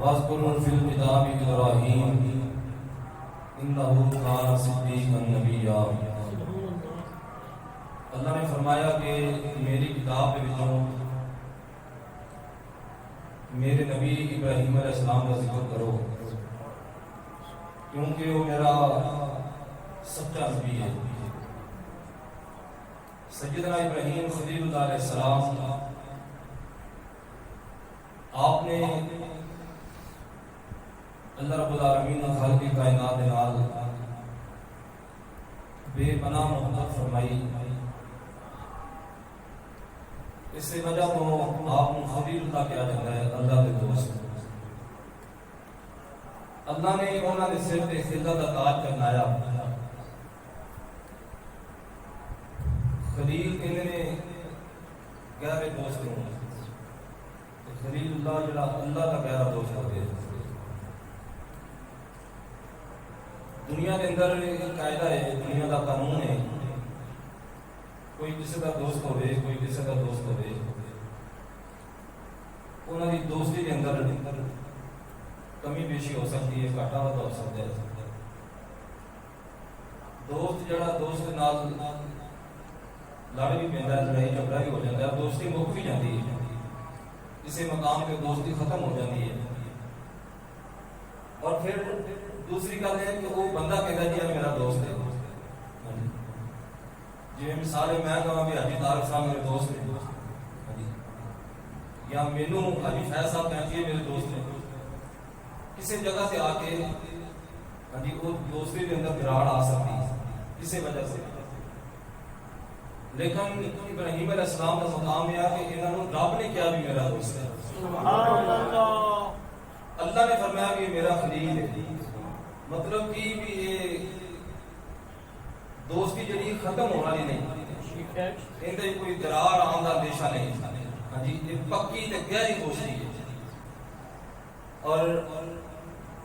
वज़्कुर fill किताबि Ibrahim इन्नहु कान सिद्दीक़न नबिय्या। अल्लाह ने फरमाया कि मेरी किताब के विचों मेरे नबी इब्राहीम अलैहिस्सलाम का जिक्र करो, क्योंकि वो मेरा सच्चा नबी है। सैयदना इब्राहीम खलीलुल्लाह अलैहिस्सलाम आपने अल्लाह रब्बुल आलमीन खालिक़ कायनात के नाल बेपनाह मोहब्बत फरमाई। इस वजह तो आप खलीलुल्लाह कहा जाता है, अल्लाह के दोस्त। अल्लाह ने उन्होंने सिर पे खिल्लत का ताज पहनाया। खलील इन्होंने गहरे दोस्त हों, खलीलुल्लाह जरा अल्लाह का गहरा दोस्त हो गया। दुनिया के अंदर एक कायदा है, दुनिया का कानून है, कोई किसी का दोस्त हो, कोई किसी का दोस्त हो, उन्होंने दोस्ती के अंदर कमी पेशी हो सकती है, घाटा वाधा हो सकता है। दोस्त जरा दोस्त नाल लड़ भी पैदा, लड़ाई झगड़ा भी हो जाता है, दोस्ती मुक भी जाती है, किसी मकाम पे दोस्ती खत्म हो जाती है। और फिर दूसरी गल है कि वो बंदा कहता जी मेरा दोस्त है। जिवें मिसाल है, मैं कहां भी हाजी तारक साहब मेरे दोस्त ने, या मैनू हाजी फैज साहब कहती है मेरे दोस्त ने, किसी जगह से आके हाँ जी वो दोस्ती के अंदर गिरावट आ सकती है किसी वजह से। लेकिन इब्राहीम अलैहिस्सलाम का मुकाम यह है कि इन्होंने रब ने क्या भी मेरा दोस्त है। अल्लाह ने फरमाया कि मेरा खलील है, मतलब कि भी ये दोस्ती जी खत्म होने वाली नहीं, इनके कोई दरार आने का अंदेशा नहीं। हाँ जी ये पक्की ते गहरी दोस्ती है। और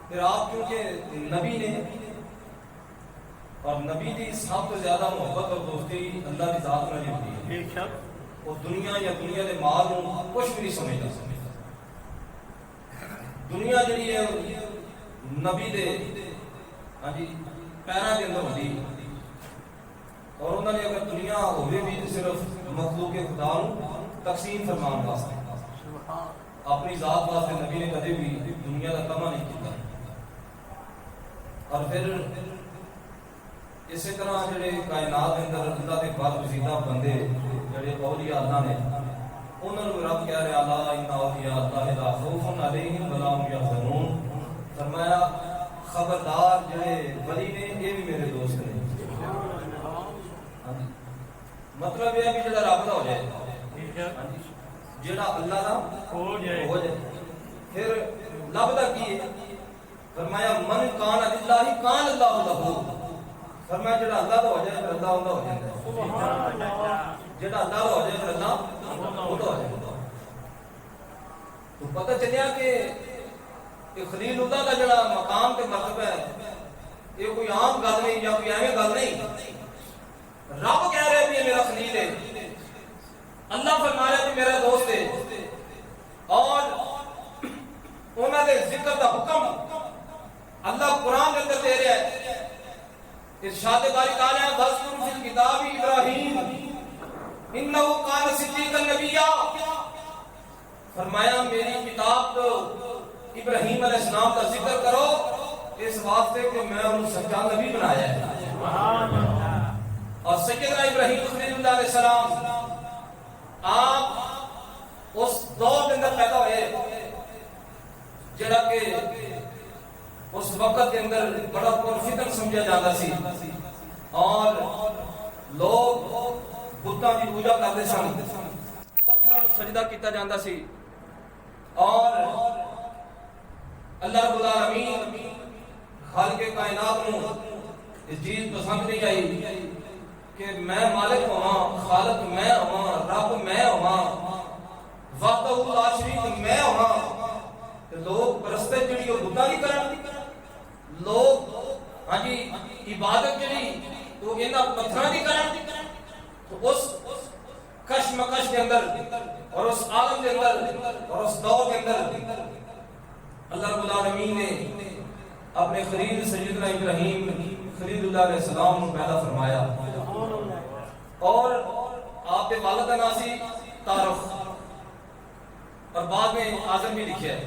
फिर आप क्योंकि नबी ने, और नबी की सब तो ज्यादा मोहब्बत और दोस्ती अल्लाह की जात में होती है। वो दुनिया या दुनिया के माल कुछ भी नहीं समझता। दुनिया जी है नबी दे हाँ जी पैरों के अंदर होती, और उन्होंने अगर दुनिया हो भी सिर्फ मखलूक खुदा तकसीम फरमान वास्ते, अपनी जात वास्ते नबी ने कभी भी दुनिया का तमा नहीं किया। और फिर इसी तरह जो कायनात के अंदर अल्लाह के बदगुजीदा बंदे जो औलिया अल्लाह ने, उन्होंने रब कह रहा अला इन्ना औलिया अल्लाह ला खौफुन अलैहिम वला हुम यहज़नून। फरमाया खबरदार जो वली ने ये भी मेरे दोस्त ने। मतलब यह भी जो रब का हो जाए, जो अल्लाह का हो जाए। फिर लभदा की है, फरमाया मन कान लिल्लाहि कान अल्लाहु लहू। फरमाया जो अल्लाह का हो जाए फिर अल्लाह उनका हो जाता है, जो अल्लाह का हो जाए फिर अल्लाह उनका हो जाता है। तो पता चलिया कि खलीलुल्लाह का जो मकाम के मरतबा है ये कोई आम गल नहीं या कोई एवं गल नहीं। रब कह रहे हैं मेरा खलील है, अल्लाह फरमा रहे हैं मेरा दोस्त है, और उन्होंने जिक्र का हुक्म अल्लाह कुरान के अंदर दे रहा है। इरशाद बारी ताला है वज़्कुर फिल किताबि इब्राहीम इन्नहु कान सिद्दीक़न नबिय्या। फरमाया मेरी किताब तो इब्राहीम अलैहिस्सलाम का जिक्र करो, इस वास्ते कि मैं उन्हें सच्चा नबी बनाया है। सुभान अल्लाह। और सैयदना इब्राहीम खलीलुल्लाह अलैहिस्सलाम आप उस दौर के अंदर पैदा हुए जरा के उस वक्त के अंदर बड़ा पुरफितन समझा जाता सी, और लोग बुतों की पूजा करते सन, पत्थरों को सजदा किया जाता सी, और अल्लाह रब्बुल आलमीन खालिक़ कायनात को इस चीज पसंद नहीं आई कि मैं मालिक होवा, खालिक मैं होवा, रब मैं होवा, वहदहु ला शरीक मैं होवा। लोग परस्ते जी बुद्धा की करन, लोग हाँ जी इबादत जी तो इन्हां पत्थरों की करन। तो उस कशमकश के अंदर और उस आलम के अंदर और उस दौर के अंदर अल्लाह अपने खलील सैयदना इब्राहीम खलीलुल्लाह अलैहिस्सलाम को पैदा फरमाया और आपके वालिद का नाम सी तारुफ और बाद में आजम भी लिखा है।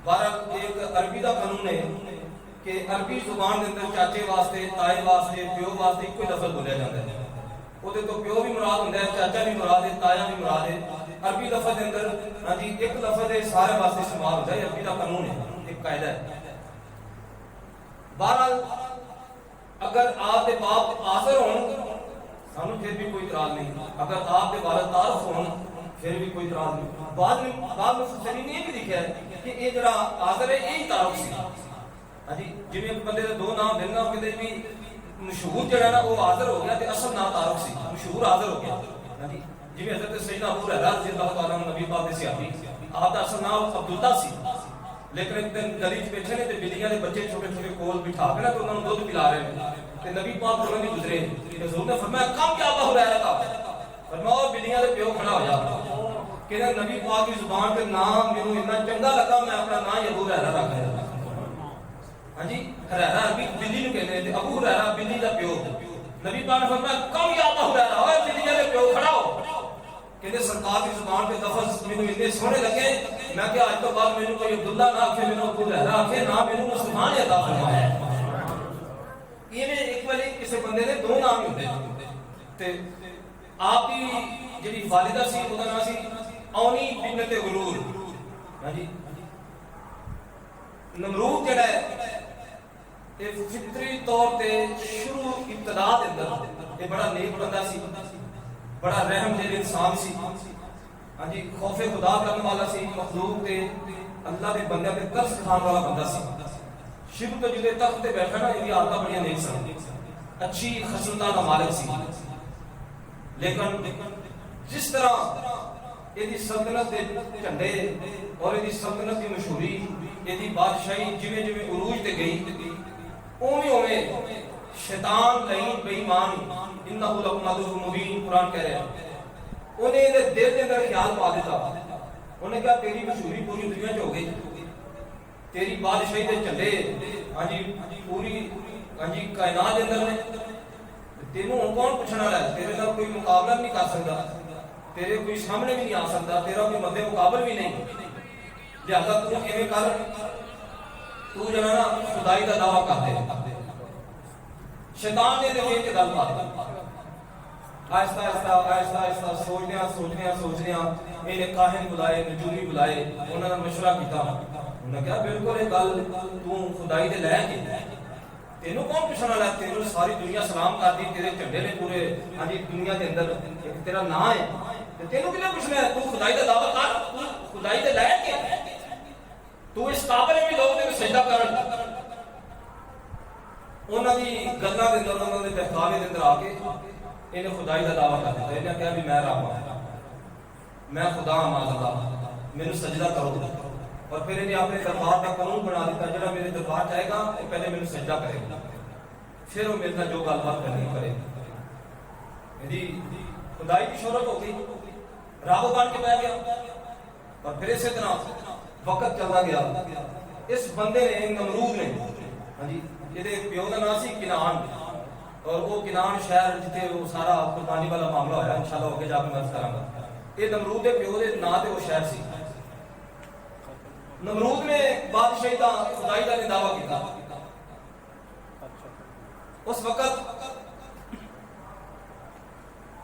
बहरहाल एक अरबी का कानून है कि अरबी जुबान के अंदर चाचे वास्ते ताए वास्ते प्यो वास्ते एक लफ्ज बोलिया जाता है। ਉਹਦੇ तो प्यो भी मुराद होंदा है, चाचा भी मुराद है, ताया भी मुराद है। अरबी लफ्ज के अंदर हाँ जी एक लफ्ज है सारे वास्ते इस्तेमाल होता है। अरबी का कानून है, एक कायदा है। बहरहाल अगर आपके बाप आसर हों सानू फिर भी कोई इतराज नहीं, अगर आपके वालिद तारुफ हों फिर भी कोई इतराज नहीं। बाद मुफस्सिरीन ने भी लिखा है कि ये जरा आसर है यही तारुफ सी। हाँ जी जिवें एक बंदे दे दो नाम देना कहते भी मशहूर जड़ा ना वो हाजिर हो गया ते असल नाम तारुफ सी, मशहूर हाजिर हो गया। हां जी जिवें हजरत सैयदना अबू हुरैरा रज़ियल्लाहु तआला अन्हु नबी पाक दे सहाबी आप दा असल नाम अब्दुल्ला सी, लेकिन एक दिन गली च बैठे ने ते बिल्लियां दे बच्चे छोटे छोटे कोल बिठा के ना तो उन्होंने दूध पिला रहे हैं ते नबी पाक उन्होंने भी गुजरे कि हुजूर ने फरमाया कम क्या अबू हुरैरा का, फरमाया और बिल्लियां दे प्यो खड़ा हो जा कि नबी पाक की जुबान पे नाम मेनू इतना चंगा लगा मैं अपना नाम अबू हुरैरा रख लिया। हाँ जी हुरैरा अरबी बिल्ली नु कहते हैं, अबू हुरैरा बिल्ली का प्यो। नबी पाक ने फरमाया कम या अबू हुरैरा ओए बिल्ली दे प्यो खड़ा हो। कहते सरकार की जुबान पे लफ्ज मेनू इतने सोहने लगे मैं कि आज तो बाद मेनू कोई अब्दुल्ला ना आखे मेनू अबू हुरैरा आखे ना मेनू मुसलमान अता फरमाया। ये में एक बार किसी बंदे ने दो नाम ही होंदे ते आपकी जेडी वालिदा सी ओदा नाम सी औनी बिन्नत गुरूर। हां जी नमरूद जड़ा है ये फितरी तौर पे शुरू इब्तदा दे अंदर ये बड़ा नेक बंदा सी, बड़ा रहम दिल इंसान सी। हां जी खौफे खुदा करने वाला सी, मखलूक ते अल्लाह के बंदे पे तरस खाने वाला बंदा सी। शुरू तो जिदे तख्त पे बैठा ना ये आदत बड़ी नेक सी, अच्छी खसलता का मालिक सी। लेकिन जिस तरह यदि सल्तनत के झंडे और यदि सल्तनत की मशहूरी यदि बादशाही जिवें जिवें उरूज ते गई ओवें ओवें शैतान लईन बेईमान इन्नहु लकुम अदुव्वुम मुबीन कुरान कह रहा है उन्हें ये दिल के अंदर ख्याल पा दिता। उन्हें कहा तेरी मशहूरी पूरी दुनिया च हो गई, तेरी बादशाही के झंडे हाँ जी पूरी हाँ जी कायनात के अंदर ने, तेनू कौन पूछने वाला है, तेरे नाल कोई मुकाबला नहीं कर सकता, तेरे कोई सामने भी नहीं आ सकता, तेरा कोई मद्दे मुकाबल भी नहीं। लिहाजा तू किवें कर तू जरा ना खुदाई का दावा कर दे। शैतान ने दिल च गल पा दी। आहिस्ता आहिस्ता आहिस्ता आहिस्ता सोचने इन्हें काहिन बुलाए नजूमी बुलाए उन्होंने मशवरा किया। उन्हें कहा बिल्कुल ये गल तू खुदाई दे लैके तेनू कौन पूछने वाला, तेनू सारी दुनिया सलाम करती, तेरे झंडे ने पूरे हाँ जी दुनिया के अंदर एक तेरा नाम है, तेनू किने पूछना है, तू खुदाई का दावा कर, तू खुदाई दे लैके तू इस काबिल भी लोग तेरे सजदा कर। उन्होंने दी गल्लां दे अंदर उन्होंने बहकावे दे अंदर आके इन्हें खुदाई का दावा कर दिया। इन्हें कहा भी मैं रब हां, मैं खुदा हां, माज़अल्लाह मेनू सजदा करो। और फिर इन्हें अपने दरबार का कानून बना दिता, जो मेरे दरबार जाएगा वो पहले मेनू सजदा करेगा, फिर वो मेरे साथ जो गलबात करनी करेगा। यदि खुदाई की शोहरत हो गई, रब बन के बैठ गया। और फिर इसी तरह वक्त चलता गया। इस बंदे ने नमरूद ने हाँ जी ये प्यो का नाम सी किनान, और वो किनान शहर जिथे वो सारा कुर्बानी वाला मामला होया इंशाअल्लाह आगे जाके मैं करांगा। ये नमरूद के प्यो के नाम ते वो शहर सी। नमरूद ने बादशाही का खुदाई का दावा किया। उस वक्त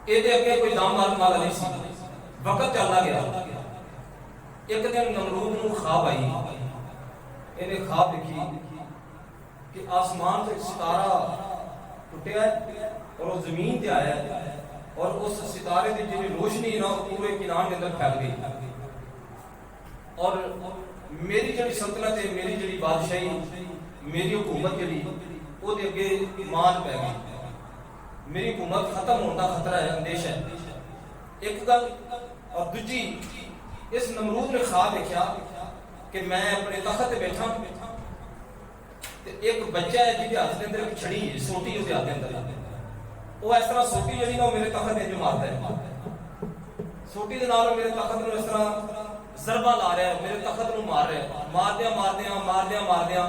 ये अगे कोई दाम मारने वाला नहीं सी। वक्त चलता गया। एक दिन नमरूद को ख्वाब आई, इन्हें ख्वाब देखी कि आसमान से सितारा टुटिया और वो जमीन पे आया और उस सितारे की जी रोशनी ना पूरे किनान के अंदर फैल गई। और मेरी जी सल्तनत है, मेरी जी बादशाही, मेरी हुकूमत जी वो अगे मान पै गई, मेरी हुकूमत खत्म होने का खतरा है, अंदेश है। एक गल और दूजी इस नमरूद ने ख्वाब देखा कि मैं अपने तख्त पे बैठा एक बच्चा है जिसके हाथ के अंदर एक छड़ी है, सोटी उसके हाथ के अंदर, वो इस तरह सोटी जी ना मेरे तख्त में जो मारता है, सोटी के नाल मेरे तख्त में इस तरह जरबा ला रहा है, मेरे तख्त में मार रहा है, मारदिया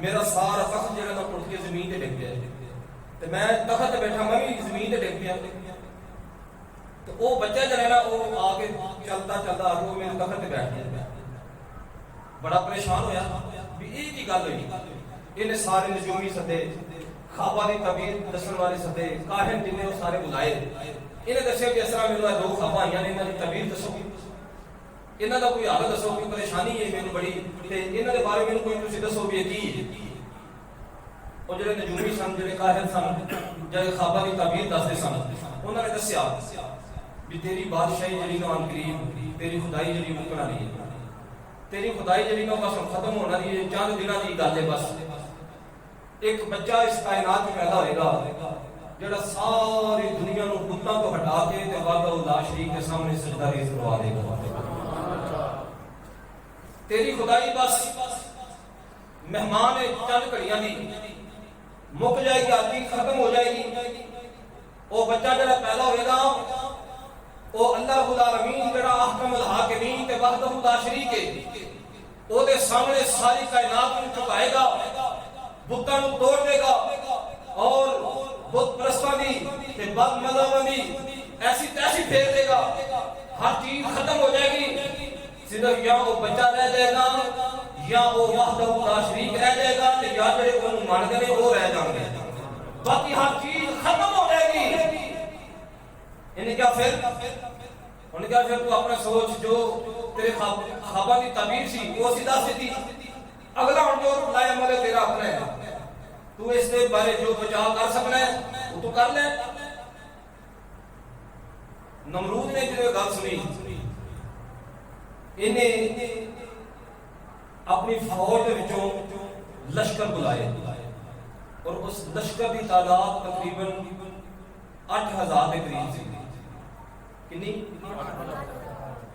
मेरा सारा तख्त जो टुट के जमीन से डिग गया, तो मैं तख्त बैठा मैं भी जमीन से डिग गया। तो वो बच्चा जो है ना वो आके चलता चलता आके वो मेरे तख्त पे बैठ गया। बड़ा परेशान होया भी ये की गल हुई। इन्हें सारे नजूमी सदे, खाबा की तबीर दसन वाले सदे, काहिन जिन्हें वो सारे बुलाए। इन्हें दसिया कि इस तरह मेरे दो खाबा आई ने, इन्हों की तबीर दसो, इन्हों का कोई हाल दसो, कोई परेशानी है मैंने बड़ी, इन्हों के बारे में कोई तुम दसो भी की। और जो नजूमी सन, जो काहिन सन, जो खाबा की तबीर दसते सन, उन्होंने दसिया भी तेरी बादशाही जी आन करीब, तेरी खुदाई जी मुकना नहीं है, तेरी खुदाई जी बस खत्म होना नहीं है, चंद दिनों की गल है। बस एक बच्चा इस कायनात में पैदा होएगा जो सारी दुनिया को बुतों को हटा के ला शरीक के सामने सजदा रेज़ करवा देगा। तेरी खुदाई बस मेहमान है, चंद घड़ियां दी मुक जाएगी, आदमी खत्म हो जाएगी। वो बच्चा जो पैदा होएगा वो अल्लाह रब्बुल आलमीन जेड़ा अहकमुल हाकिमीन ते वहदहु ला शरीक है, ओदे सामने सारी कायनात को झुकाएगा, बुतां को तोड़ देगा और बुत परस्तां दी ते बद मज़हबां दी ऐसी तैसी फेर देगा। हर चीज खत्म हो जाएगी, सिर्फ या वो बच्चा रह जाएगा या वो वहदहु ला शरीक रह जाएगा, ते या जेड़े ओनू मानदे ने वो रह जाएंगे। बाकी हर चीज खत्म हो जाएगी। इन्हें क्या फिर उन्हें क्या फिर तू अपना सोच, जो तेरे ख्वाबा की ताबीर सी वो सीधा सीधी अगला हम जो लाया मले तेरा अपना है, तू इसके बारे जो बचाव कर सकना है वो तो कर ले। नमरूद ने जो गल सुनी, इन्हें अपनी फौज के विचों लश्कर बुलाए और उस लश्कर की तादाद तकरीबन 8000 के करीब सी। कितनी?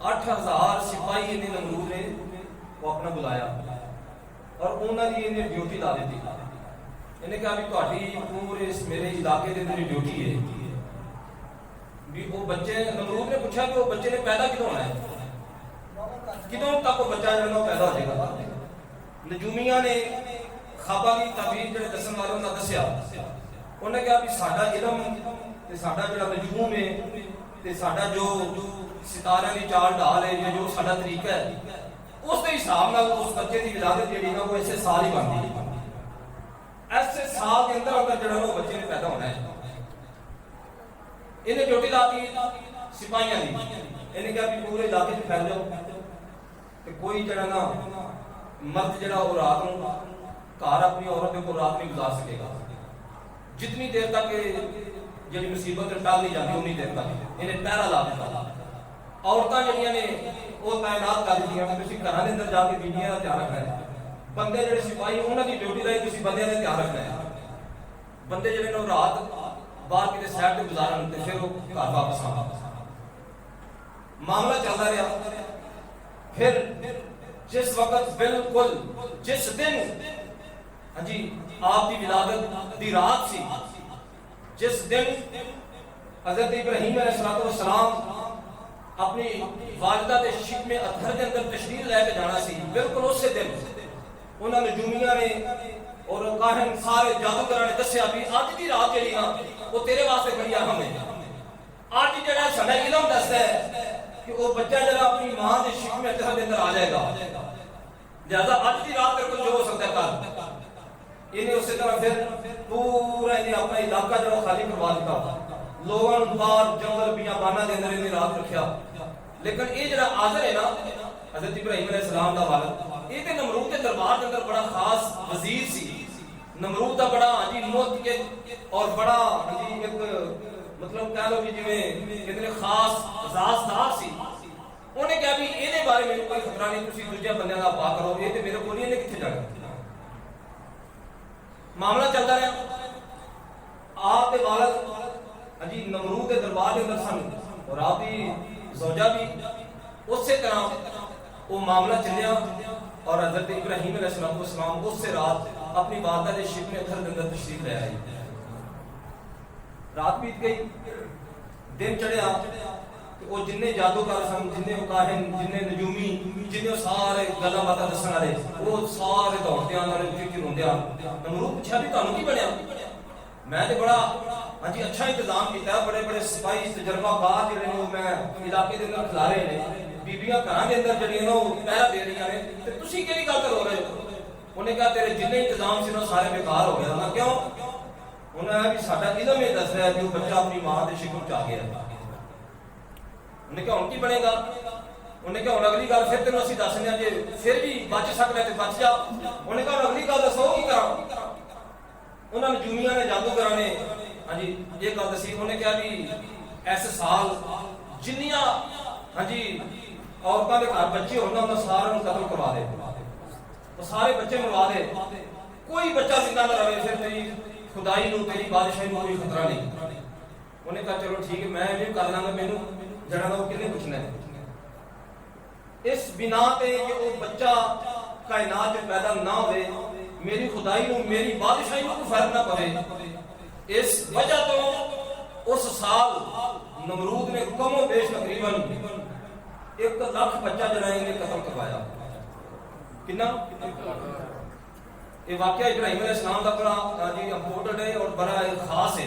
8000 सिपाही इन्हें नमरूद ने वो अपना बुलाया और उन्होंने इन्हें ड्यूटी ला दी। इन्हें कहा भी तुहाडी पूरे मेरे इलाके के अंदर ड्यूटी है भी वो बच्चे। नमरूद ने पूछा कि वो बच्चे ने पैदा कितों होना है, कितों तक वो बच्चा जो पैदा हो जाएगा। नजूमिया ने ख्वाबा की तबीर जो दसन वालों ने दसिया, उन्हें कहा भी साडा इलम ते साडा जो नजूम है ते साडा जो सितारे की चाल ढाल है या जो साडा तरीका है उसके हिसाब नाल उस बच्चे की विलादत जी ना वो ऐसे साल ही बनती है। ऐसे साल के अंदर अंदर जो वो बच्चे ने पैदा होना है। इन्हें ड्यूटी ला दी सिपाहियों की। इन्हें कहा भी पूरे इलाके में फैल जाओ तो कोई जरा ना मर्द जरा वो रात को घर अपनी औरत को रात नहीं गुजार सकेगा। जितनी देर तक जी मुसीबत टल नहीं जाती उन्नी देर तक इन्हें पहरा ला दिता। औरतां जड़ियां ने वो तैनात कर दी घर के अंदर जाके बीबियां का ध्यान रखना है। बंदे जो सिपाही उन्होंने ड्यूटी लाई बंद का ध्यान रखना है। बंदे जो रात बाहर किसी सैर से गुजारन तो फिर वो घर वापस आना। मामला चलता रहा। फिर जिस वक्त बिल्कुल जिस दिन हाँ जी आपकी विलादत की रात सी, जिस दिन हजरत इब्राहीम अलैहिस्सलाम अपनी वालिदा के शिकमे अतहर के अंदर तशरीफ लेके जाना सी, बिल्कुल उस दिन उन्होंने नजूमिया ने और काहिन सारे जादूगर ने दसिया भी अज की रात जी ना वो तेरे वास्ते बड़ी अहम है। अज जो साडा इलम दसदा है कि वो बच्चा जरा अपनी मां के शिकमे अतहर के अंदर आ जाएगा। लिहाजा अज की रात तेरे को जो हो सकता है कर। इन्हें उसी तरह फिर पूरा इन्हें अपना इलाका जो खाली करवा दिता, लोगों बाहर जंगल बियाबाना के अंदर इन्हें रात रखा। लेकिन ये जो आजर है ना हजरत इब्राहीम अलैहिस्सलाम का वालिद, ये तो नमरूद के दरबार के अंदर बड़ा खास वजीर सी। नमरूद का बड़ा जी मुत और बड़ा जी एक मतलब कह लो कि जिवें कितने खास राजदार सी। उन्हें कहा भी ये बारे में कोई खतरा नहीं, तुम दूजे बंदे का पा करो, ये तो मेरे को नहीं कितने जाना। मामला चलता रहा। आपके वालिद जी नमरूद के दरबार के अंदर सन और आपकी ज़ौजा भी उसी तरह वो मामला चलिया और हजरत इब्राहीम अलैहिस्सलाम उससे रात अपनी वालिदा के शिकमे अतहर के अंदर तशरीफ ले आई। रात बीत गई, दिन चढ़िया तो वो जिन्ने जादूगर सन, जिन्ने काहिन, जिन्ने नजूमी, जिन्ने सारे गल्लां बातां दस्सण वाले, वो सारे दौड़दे आंदे ने फिक्र होंदे आ। नमरूद पुछया भी तुहानू की बनया? मैं तो बड़ा हाँ जी अच्छा इंतजाम किया, बड़े बड़े सिपाही तजर्बाकार जिहड़े ने मैं इलाके दे अंदर खिलारे ने, बीबियां घरां दे अंदर जड़ियां ने पहरा दे रही ने, ते तुसीं किहड़ी गल करो रहे हो? उन्हें कहा तेरे जिन्ने इंतजाम से सारे बेकार हो गया। क्यों? उन्हें भी साडा इलम ये दस रहा है कि वो बच्चा अपनी मां के शिकम च आ गया। उन्हें क्या हुण की बनेगा? उन्हें क्या हुण अगली गल फिर तेन असं दसने जे फिर भी बच सकना तो बच जा। उन्हें कहा अगली गल दसो की करा? उन्होंने नजूमिया ने जादूगर ने हाँ जी ये गल दसी। उन्हें कहा भी इस साल जिन्नियां हाँ जी औरतों के घर बच्चे होना सारे कतल करवा दे, तो सारे बच्चे मरवा दे, कोई बच्चा जिंदा न रहे, फिर तेरी खुदाई नूं तेरी बादशाही नूं कोई खतरा नहीं। उन्हें कहा चलो ठीक है मैं भी कर लांगा, मैनू जड़ा ना किन्ने पूछना है। इस बिना पे कि वो बच्चा कायनात में पैदा ना होवे, मेरी खुदाई नूं मेरी बादशाही नूं कोई फर्क ना पवे, इस वजह तो उस साल नमरूद ने कमो बेश तकरीबन 1 लाख बच्चा जरा इन्हें कत्ल करवाया। कितना? ये वाकया इब्राहिम अलैहिस्सलाम का बड़ा जी इंपोर्टेंट है और बड़ा खास है।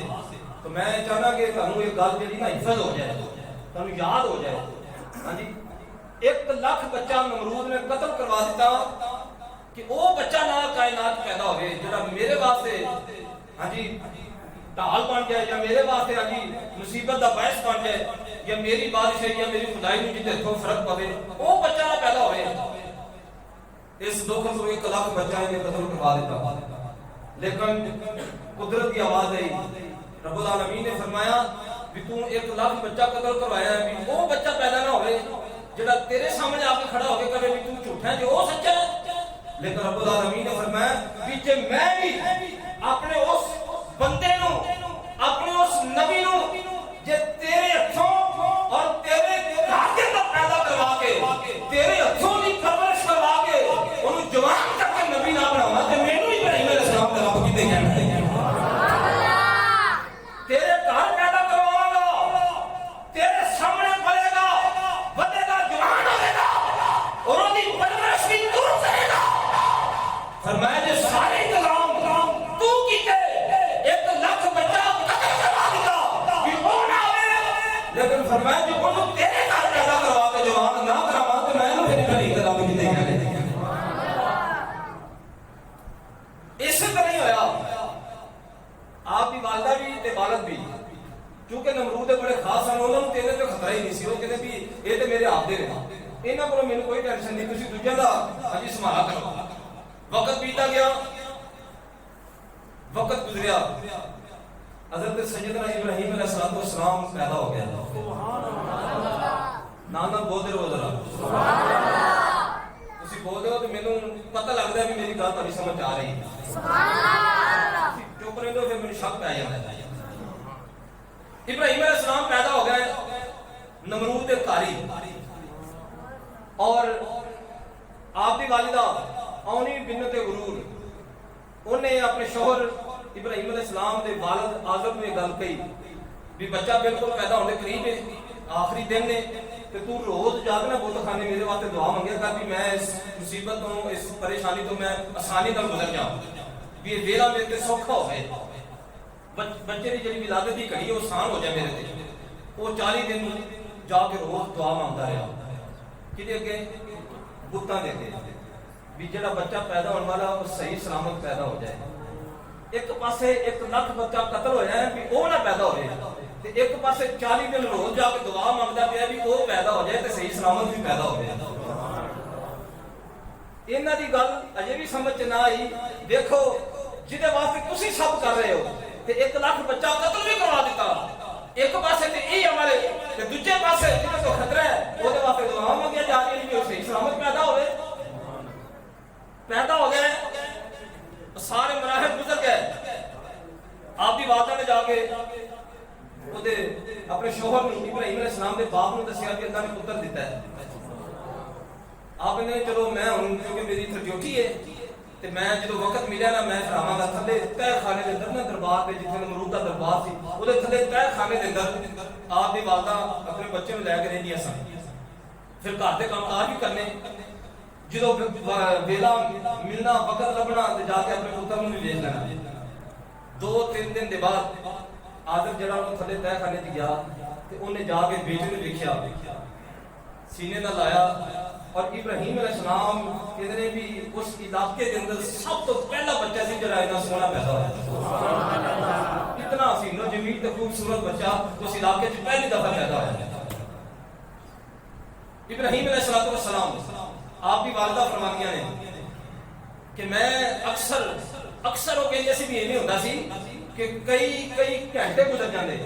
तो मैं चाहना कि तुहानू ये गल जी ना हिफज हो जाए, तुहानू याद हो जाए। हाँ जी 1 लाख बच्चा नमरूद ने कत्ल करवा दिता कि वो बच्चा ना कायनात पैदा होवे जिहड़ा मेरे वास्ते हाँ जी ढाल बन जाए, या मेरे वास्ते हाँ जी मुसीबत का बायस बन जाए, या मेरी बादशाही या मेरी खुदाई में जिते हथों फर्क पवे, वो बच्चा ना पैदा होवे। इस दुख को 1 लाख बच्चा ने कत्ल करवा दिता। लेकिन कुदरत की आवाज आई, रब्बुल आलमीन ने फरमाया भी तू 1 लाख बच्चा कत्ल करवाया है, भी वो बच्चा पैदा ना होवे जेड़ा तेरे सामने आके खड़ा होके कहे भी तू झूठा है, जो वो सच्चा है। लेकिन रब्बुल आलमीन ने फरमाया भी जे मैं भी अपने उस बंदे नु, अपने उस नबी नु जे तेरे हथों और तेरे घर के अंदर पैदा करवा के, तेरे हथों की परवरिश करवा के उन्हें जवान करके नबी ना बनावा, ते मैनू इब्राहिम अलैहिस्सलाम दा रब किते कहना है तेरे घर पैदा करवाऊंगा, तेरे सामने पलेगा, बनेगा, जवान होगा और उनकी परवरिश भी तू करेगा। फरमाया जे सारे इंतजाम तू कीते, 1 लाख बच्चा कत्ल करवा दिता कि वो ना आवे, लेकिन फरमाया जो वो तेरे घर पैदा करवा के जवान ना करावा तो मैं फिर नहीं करा भी नहीं कहने। इस तरह ही होया आपकी वालदा भी ते बालद भी, क्योंकि नमरूद बड़े खास सन, उन्होंने तेरे तो खतरा ही नहीं सी। वो कहते भी ये तो मेरे आप दे ने, इन्हां कोलों मैनूं कोई टेंशन नहीं, तुसीं दूजिआं दा अजी संभाला करो। वक्त बीता गया, वक्त गुजरिया, हजरत सैयदना इब्राहिम अलैहिस्सलाम पैदा हो गया। नाना बोलते रहो जरा, तुसीं बोलते हो तो मैनूं पता लगता है भी मेरी गल तुहाडी समझ आ रही है। चुप रहिंदे हो फिर मैनूं शक पै जांदा है। इब्राहिम अलैहिस्सलाम पैदा हो गए नमरूद के घर ही, और आपकी वालिदा औनी बिन्नत गुरूर उन्हें अपने शोहर इब्राहिम अलैहिस्सलाम के वालिद आज़म ने गल कही भी बच्चा बिल्कुल पैदा होने करीब है, आखिरी दिन ने, तो तू रोज जाके ना बुत खाने मेरे वास्ते दुआ मंगेगा कर भी मैं इस मुसीबत तो इस परेशानी तो मैं आसानी नाल गुजर जाऊं, भी ये वेला मेरे ते सौखा होवे, बच्चे की जी विलादत की घड़ी वो आसान हो जाए मेरे ते। वो 40 दिन जाके रोज दुआ मांगता रहा कि अगे बुतां दे अगे भी जेड़ा बच्चा पैदा होने वाला वो सही सलामत पैदा हो जाए। एक पासे 1 लाख बच्चा कत्ल हो जाए भी वो ना पैदा हो, एक पासे 40 दिन रोज जाके दुआ मांगता पिया भी वो पैदा हो जाए तो सही सलामत भी पैदा हो जाए। इन्हां दी गल अजे भी समझ च ना आई। देखो जिहदे वास्ते तुसीं सब कर रहे हो ते 1 लाख बच्चा कत्ल भी करवा दिता, एक पासे ते ये अमल है ते दूजे पासे जिहदे तो खतरा है ओहदे वास्ते दुआ मंगिया जा रही है कि सही सलामत पैदा होवे। पैदा हो गए, सारे मराहल गुजर गए। आप भी वादा में जाके ओदे अपने शोहर नूं इब्राहिम अलैहिस्सलाम दे बाप नूं दस्सिया कि अल्लाह ने पुत्र दिता है। आपने चलो मैं हुण क्योंकि मेरी इत्थे ड्यूटी है ਤੇ ਮੈਂ ਜਦੋਂ ਵਕਤ ਮਿਲਿਆ ਨਾ ਮੈਂ ਫਰਾਵਾਂਗਾ ਥੱਲੇ ਤਹਿ ਖਾਨੇ ਦੇ ਅੰਦਰ ਨਾ ਦਰਬਾਰ ਤੇ ਜਿੱਥੇ ਨਮਰੂਦ ਦਾ ਦਰਬਾਰ ਸੀ ਉਹਦੇ ਥੱਲੇ ਤਹਿ ਖਾਨੇ ਦੇ ਅੰਦਰ ਆਪ ਦੀ ਵਾਲਦਾ ਆਪਣੇ ਬੱਚੇ ਨੂੰ ਲੈ ਕੇ ਰਹਿੰਦੀਆਂ ਸਨ। ਫਿਰ ਘਰ ਦੇ ਕੰਮਕਾਜ ਵੀ ਕਰਨੇ, ਜਦੋਂ ਵੇਲਾ ਮਿਲਣਾ ਵਕਤ ਲੱਭਣਾ ਤੇ ਜਾ ਕੇ ਆਪਣੇ ਪੁੱਤਰ ਨੂੰ ਵੀ ਵੇਖ ਲੈਣਾ। 2-3 ਦਿਨ ਦੇ ਬਾਅਦ ਆਦਮ ਜਿਹੜਾ ਉਹ ਥੱਲੇ ਤਹਿ ਖਾਨੇ 'ਚ ਗਿਆ ਤੇ ਉਹਨੇ ਜਾ ਕੇ ਬੇਟੇ ਨੂੰ ਵੇਖਿਆ, सीने ना लाया और इब्राहिम अलैहिस्सलाम कहते हैं भी उस इलाके के अंदर सब तो पहला बच्चा सी जरा इतना सोना पैदा होया, इतना हसीन जमीन ते खूबसूरत बच्चा उस इलाके च पहली दफा पैदा होया। इब्राहिम अलैहिस्सलाम आप भी वालिदा फरमानियां ने कि मैं अक्सर वो कहते सी भी ये नहीं होता सी कि कई घंटे गुजर जाते,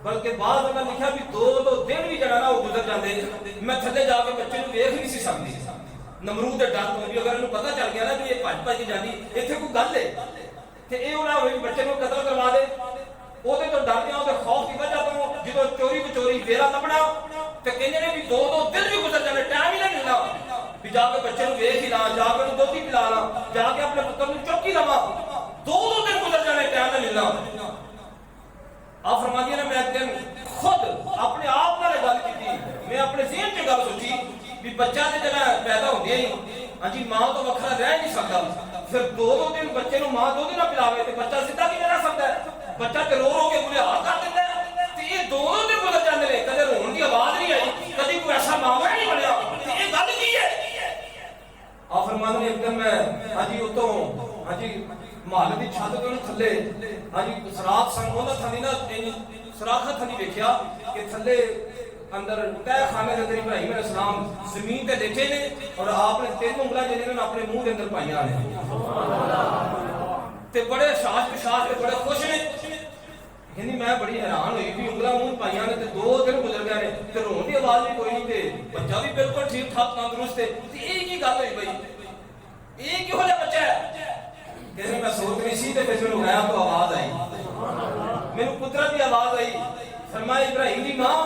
बल्कि बाद उन्होंने लिखा भी 2 दिन भी जरा ना वो गुजर जाते, मैं थले जाके बच्चे को देख नहीं सी सकती नमरूद के डर तो भी। अगर इन्हें पता चल गया ना भी ये भज के जाती इतने कोई गल है तो ये ना हो बच्चे को कतल करवा दे, ਉਹਦੇ ਤੋਂ ਡਰਦੇ ਆ, ਉਹਦੇ ਖੌਫ ਦੀ ਵਜ੍ਹਾ ਤੋਂ ਜਦੋਂ ਚੋਰੀ ਬਚੋਰੀ ਵੇਲਾ ਲੱਭਣਾ ਤੇ ਕਹਿੰਦੇ ਨੇ ਵੀ 2 ਦਿਨ ਵੀ ਗੁਜ਼ਰ ਜਾਣੇ, ਟਾਈਮ ਹੀ ਨਾ ਮਿਲਣਾ ਵੀ ਜਾ ਕੇ ਬੱਚੇ ਨੂੰ ਵੇਖ ਹੀ ਲਾ, ਜਾ ਕੇ ਉਹਨੂੰ ਦੁੱਧ ਹੀ ਪਿਲਾ ਲਾ, ਜਾ ਕੇ ਆਪਣੇ ਪੁੱਤਰ ਨੂੰ ਚੁੱਕ ਹੀ ਲਵਾਂ, 2 ਦਿਨ ਗੁਜ਼ਰ ਜਾਣੇ, ਟਾਈਮ ਨਾ ਮਿਲਣਾ। आप फरमाती ना मैं एक दिन खुद अपने आप नाल गल की, मैं अपने ज़हन च गल सोची भी बच्चा ते जब पैदा होंदे ही हां जी मां तो वखरा रह नहीं सकता, फिर 2 दिन बच्चे ਨੂੰ मां दुध ना पिलावे ते बच्चा सीधा किवें रह सकता है? बच्चा ते रो के बुरे हाल कर दिंदा है ते ये 2 दिन गुजर जांदे ने, कदे रोण दी आवाज नहीं आई, कदी कोई ऐसा मामला नहीं बनया ते ये गल की है? आप फरमाते ने एक दिन मैं हां जी उतों हां जी महल की छत तो थले हाँ जी सराख सन थली ना सराखा थली वेख्या कि थले अंदर तह खाने के अंदर इब्राहिम अलैहिस्सलाम जमीन पे लेटे ने और आपने 3 उंगलां जिन्होंने अपने मुंह के अंदर पाइयां ने ते बड़े शास विशास के बड़े खुश ने। कहनी मैं बड़ी हैरान हुई भी उंगलां मुंह पाइयां ने ते 2 दिन गुजर गए ने ते रोण दी आवाज भी कोई नहीं ते बच्चा भी बिल्कुल ठीक ठाक तंदुरुस्त है ते ये की गल हुई भाई, ये किहो जिहा बच्चा है? कहने मैं सोच रही सी ते फिर मैंने गाया तो आवाज आई, मैंने कुदरत की आवाज आई, फरमाया इब्राहिम की मां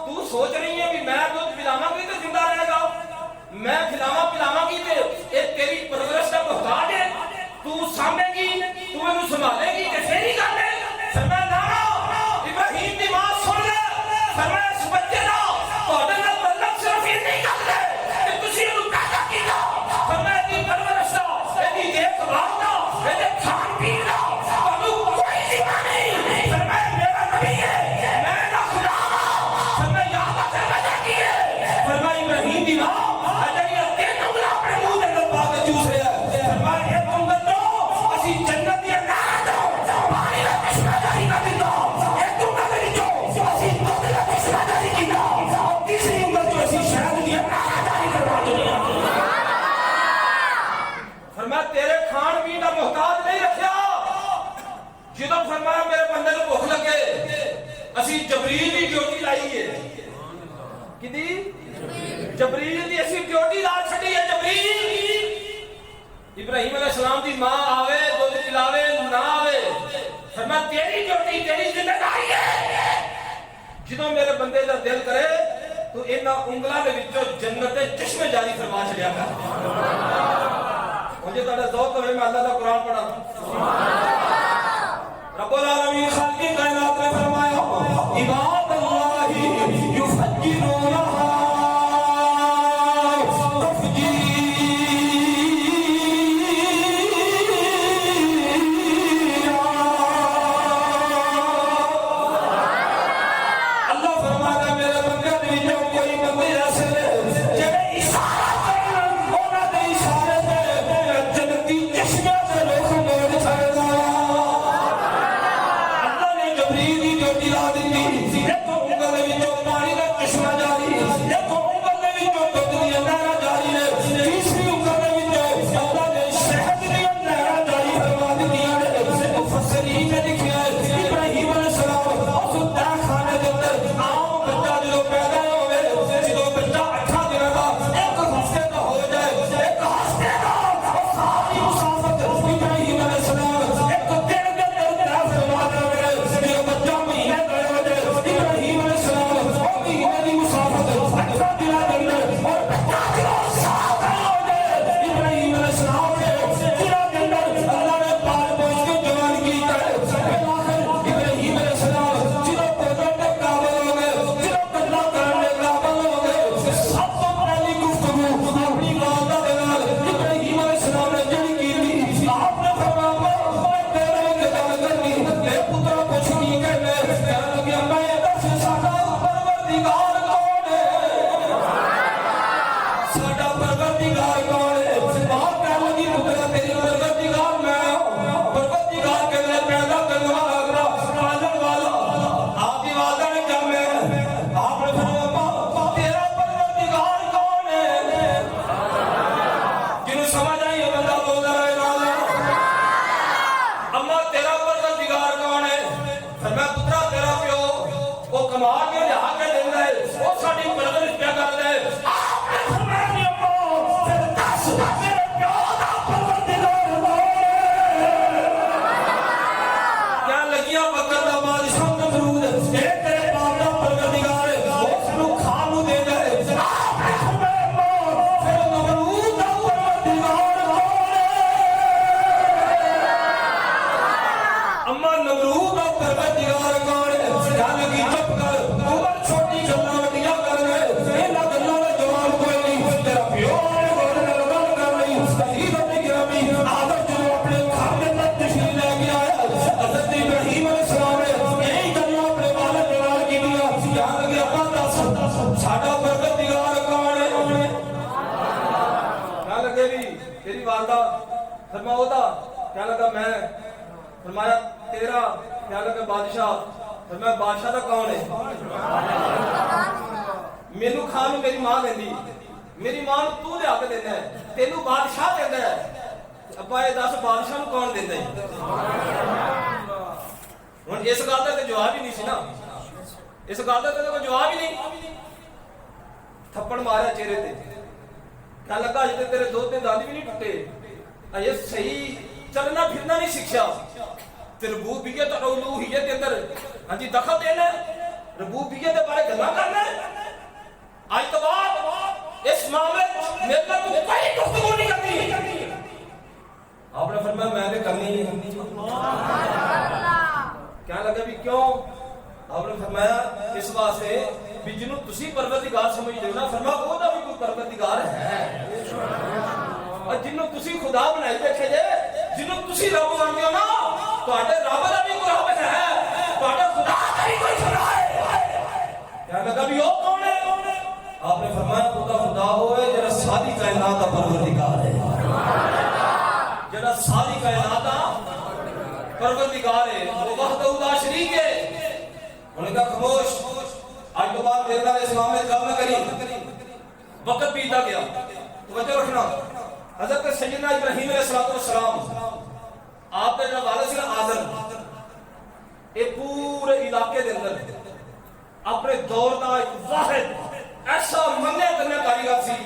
तू सोच रही है भी मैं दूध पिलावांगी तो जिंदा रहेगा, मैं खिलावा पिलावांगी ते ये तेरी परवरिश का मोहताज है, तू सामभेगी तू इहनू संभालेगी ते फिर ही गल है। फरमाया ना इब्राहिम की मां सुन ले, फरमाया इस बच्चे दा तुहाडे नाल मतलब सिर्फ ये नहीं गल है कि तुसीं इहनू पैदा कीता, फरमाया दी परवरिश दा इहदी देखभाल दा खान पीन का कोई जिम्मा नहीं, फरमाया मेरा नबी है मैं ना खुदा, फरमाया याद आते वजह की है, फरमाया इब्राहिम की मां अजरिया 3 उंगलां अपने मुंह दे अंदर पा के चूस रहा है, फरमाया एक उंगल दो असि जन्नत दी ना दो पानी दा किस्मदारी ना दो, एक उंगल दे जो असि दूध दा किस्मदारी की दो, और तीसरी उंगल जो असि शहद दी नादारी करवा दो। फरमाया तेरे खान पीन का मोहताज नहीं रखा, जो फरमाया मेरे बंदे को भुख लगे असी जबरील की ड्यूटी लाई है, कि जबरील की असी ड्यूटी ला छड़ी है। जबरील इब्राहिम अलैहिस्सलाम की मां आवे दूध पिलावे ना आवे, फरमाया तेरी ड्यूटी तेरी जिम्मेदारी है, जो मेरे बंदे का दिल करे तो इन्हां उंगलां दे विचों जन्नत दे चश्मे जारी फरमा छड़िया कर। मुझे ताड़ा ज़ौक़ है मैं अल्लाह का कुरान पढ़ा, रब्बुल आलमीन खालिक़ कायनात ने फरमाया इबादुल्लाहि युफज्जिरूनहा क्या लगिया वक्त दा बादशाह नमरूद ए तेरे बाप दा परवरदिगार उसनु खानू दे दे फिर नमरूद दा परवरदिगार अम्मा नमरूद दा परवरदिगार कौन है क्या लगी चुप कर उमर छोटी गल्लां वड्डियां कर रहे इन्हां गल्लां दा जवाब कोई नहीं तेरा प्यो ने बोले गल कर रही अजीज अपनी गिरामी आदम जो अपने घर के अंदर तशरीफ लेके आया हज़रत इब्राहीम अलैहिस्सलाम ने यही गल्लां अपने वालिद दे नाल कीतियां क्या लगे अब्बा दस साडा परवरदिगार कौन है क्या लगे भी तेरी वालदा फरमाओ दा क्या लगा मैं फरमाया तेरा क्या लगा बादशाह फरमाया बादशाह दा कौन है मेनू खान नू मेरी मां देंदी मेरी मां नू तू दे हक देंदा है तेनू बादशाह देंदा है अब्बा ये दस बादशाह नू कौन देंदा है हुण इस गल दा ते जवाब ही नहीं सी ना इस गल दा ते कोई जवाब ही नहीं थप्पड़ मारिया चेहरे ते क्या लगा अजे तेरे दो तीन दंद भी नहीं टुटे अजे सही चलना फिरना नहीं शिक्षा रबूबियत और उलूहियत के अंदर हां जी दखल देना रबूबियत के बारे गल्ला करना आज तो बाद इस मामले मेरे को कोई गुफ्तगू नहीं करनी आपने फरमाया मैंने करनी है क्या लगा भी क्यों आपने फरमाया इस वास्ते भी जिन्हों तुसी परवरदिगार समझदे हो ना फरमा ओदा भी कोई परवरदिगार है और जिन्हों तुसी खुदा बनाए बैठे जे जिन्हों तुसी रब मानते हो ना ਤੁਹਾਡੇ ਰੱਬ ਦਾ ਵੀ ਕੋਈ ਰੱਬ ਹੈ ਤੁਹਾਡੇ ਖੁਦਾ ਦਾ ਵੀ ਕੋਈ ਖੁਦਾ है क्या लगा भी वो कौन है आपने फरमाया खुदा खुदा होए जरा सारी कायनात का परवरदिगार है जरा सारी कायनात का परवरदिगार है वो वहदहू ला शरीक है उन्होंने कहा खामोश आज तो बाद देर नाल इस्लाम में गल न करी वक्त बीता गया तवज्जो रखना हजरत सैयदना इब्राहीम अलैहिस्सलाम आपने जो वाला सी आदम ये पूरे इलाके के अंदर अपने दौर का एक वाहिद ऐसा मन्ने तन्ने कारीगर सी